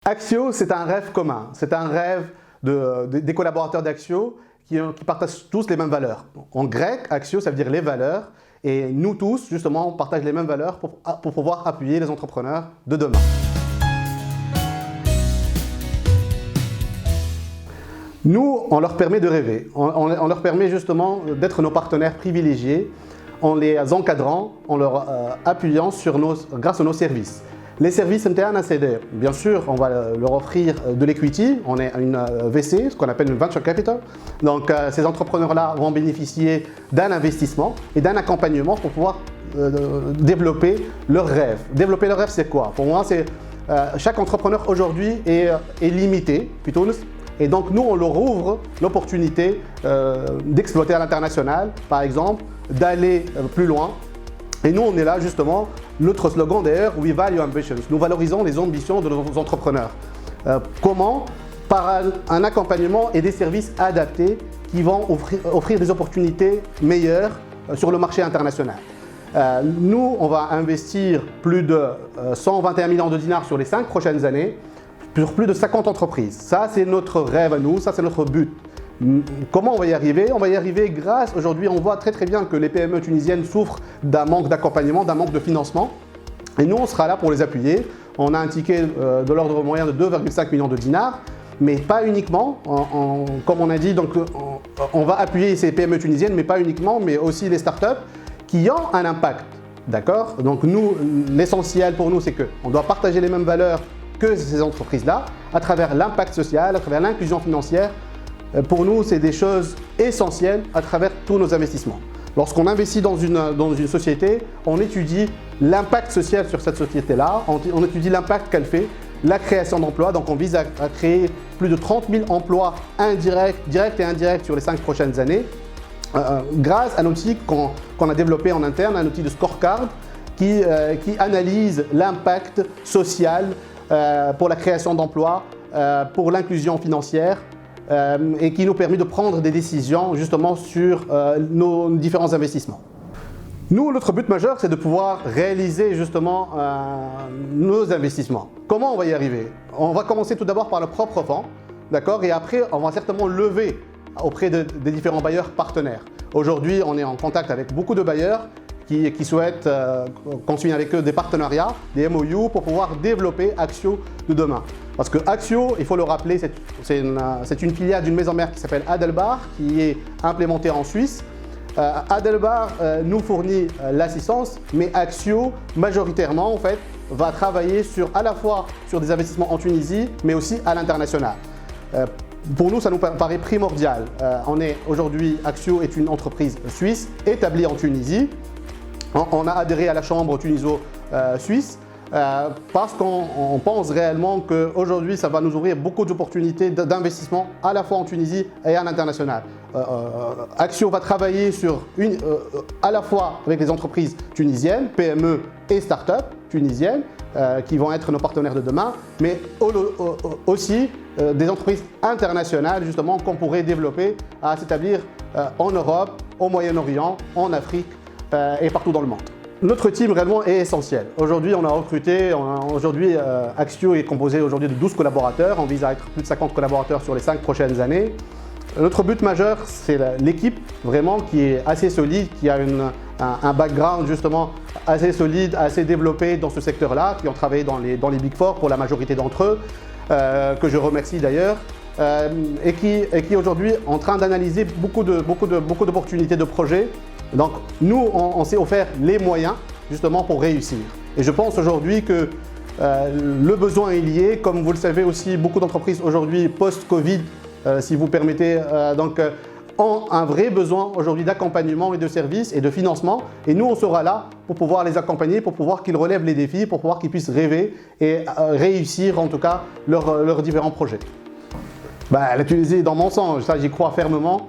Axio, c'est un rêve commun. C'est un rêve des collaborateurs d'Axio qui partagent tous les mêmes valeurs. En grec, Axio, ça veut dire les valeurs. Et nous tous, justement, on partage les mêmes valeurs pour pouvoir appuyer les entrepreneurs de demain. Nous, on leur permet de rêver. On leur permet justement d'être nos partenaires privilégiés en les encadrant, en leur appuyant grâce à nos services. Les services internes à CDR, bien sûr, on va leur offrir de l'equity, on est une VC, ce qu'on appelle une venture capital. Donc ces entrepreneurs-là vont bénéficier d'un investissement et d'un accompagnement pour pouvoir développer leurs rêves. Développer leurs rêves, c'est quoi? Pour moi, c'est chaque entrepreneur aujourd'hui est limité, plutôt. Et donc nous, on leur ouvre l'opportunité d'exploiter à l'international, par exemple, d'aller plus loin. Et nous, on est là justement, notre slogan d'ailleurs, We Value Ambitions. Nous valorisons les ambitions de nos entrepreneurs. Comment? Par un accompagnement et des services adaptés qui vont offrir des opportunités meilleures sur le marché international. Nous, on va investir plus de 121 millions de dinars sur les 5 prochaines années, sur plus de 50 entreprises. Ça, c'est notre rêve à nous, ça, c'est notre but. Comment on va y arriver? On va y arriver grâce, aujourd'hui, on voit très bien que les PME tunisiennes souffrent d'un manque d'accompagnement, d'un manque de financement. Et nous, on sera là pour les appuyer. On a un ticket de l'ordre moyen de 2,5 millions de dinars, mais pas uniquement. Comme on a dit, donc, on va appuyer ces PME tunisiennes, mais pas uniquement, mais aussi les startups qui ont un impact. D'accord? Donc nous, l'essentiel pour nous, c'est qu'on doit partager les mêmes valeurs que ces entreprises-là, à travers l'impact social, à travers l'inclusion financière. Pour nous, c'est des choses essentielles à travers tous nos investissements. Lorsqu'on investit dans une société, on étudie l'impact social sur cette société-là, on étudie l'impact qu'elle fait, la création d'emplois. Donc on vise à créer plus de 30 000 emplois directs et indirects sur les 5 prochaines années, grâce à un outil qu'on a développé en interne, un outil de scorecard qui analyse l'impact social pour la création d'emplois, pour l'inclusion financière, et qui nous permet de prendre des décisions justement sur nos différents investissements. Nous, notre but majeur, c'est de pouvoir réaliser justement nos investissements. Comment on va y arriver? On va commencer tout d'abord par le propre fonds, d'accord? Et après, on va certainement lever auprès des différents bailleurs partenaires. Aujourd'hui, on est en contact avec beaucoup de bailleurs qui souhaitent qu'on signe avec eux des partenariats, des MOU pour pouvoir développer Axio de demain. Parce que Axio, il faut le rappeler, c'est une filiale d'une maison mère qui s'appelle Adelbar, qui est implémentée en Suisse. Adelbar nous fournit l'assistance, mais Axio, majoritairement, en fait, va travailler à la fois sur des investissements en Tunisie, mais aussi à l'international. Pour nous, ça nous paraît primordial. Aujourd'hui, Axio est une entreprise suisse établie en Tunisie. On a adhéré à la chambre tuniso-suisse parce qu'on pense réellement qu'aujourd'hui, ça va nous ouvrir beaucoup d'opportunités d'investissement à la fois en Tunisie et à l'international. Axio va travailler à la fois avec les entreprises tunisiennes, PME et start-up tunisiennes, qui vont être nos partenaires de demain, mais aussi des entreprises internationales justement qu'on pourrait développer à s'établir en Europe, au Moyen-Orient, en Afrique, et partout dans le monde. Notre team réellement est essentiel. Aujourd'hui, on a recruté, Axio est composé aujourd'hui de 12 collaborateurs. On vise à être plus de 50 collaborateurs sur les 5 prochaines années. Notre but majeur, c'est l'équipe vraiment qui est assez solide, qui a un background justement assez solide, assez développé dans ce secteur-là, qui ont travaillé dans les Big Four pour la majorité d'entre eux, que je remercie d'ailleurs. Et qui aujourd'hui est en train d'analyser beaucoup d'opportunités de projets. Donc nous, on s'est offert les moyens justement pour réussir. Et je pense aujourd'hui que le besoin est lié. Comme vous le savez aussi, beaucoup d'entreprises aujourd'hui post-Covid, si vous permettez, ont un vrai besoin aujourd'hui d'accompagnement et de services et de financement. Et nous, on sera là pour pouvoir les accompagner, pour pouvoir qu'ils relèvent les défis, pour pouvoir qu'ils puissent rêver et réussir en tout cas leurs différents projets. La Tunisie est dans mon sang, ça j'y crois fermement.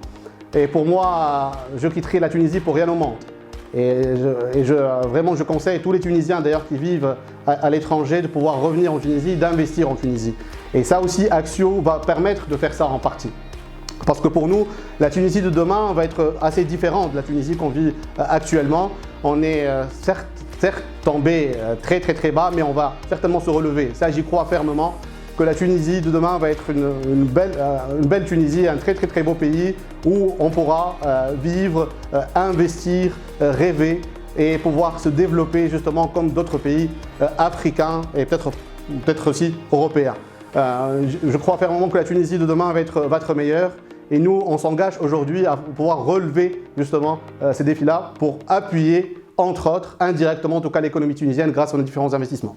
Et pour moi, je quitterai la Tunisie pour rien au monde. Vraiment, je conseille tous les Tunisiens d'ailleurs qui vivent à l'étranger de pouvoir revenir en Tunisie, d'investir en Tunisie. Et ça aussi, Axio va permettre de faire ça en partie. Parce que pour nous, la Tunisie de demain va être assez différente de la Tunisie qu'on vit actuellement. On est certes tombé très bas, mais on va certainement se relever. Ça, j'y crois fermement. que la Tunisie de demain va être une belle Tunisie, un très très beau pays où on pourra vivre, investir, rêver et pouvoir se développer justement comme d'autres pays africains et peut-être aussi européens. Je crois fermement que la Tunisie de demain va être meilleure et nous, on s'engage aujourd'hui à pouvoir relever justement ces défis-là pour appuyer, entre autres, indirectement en tout cas l'économie tunisienne grâce à nos différents investissements.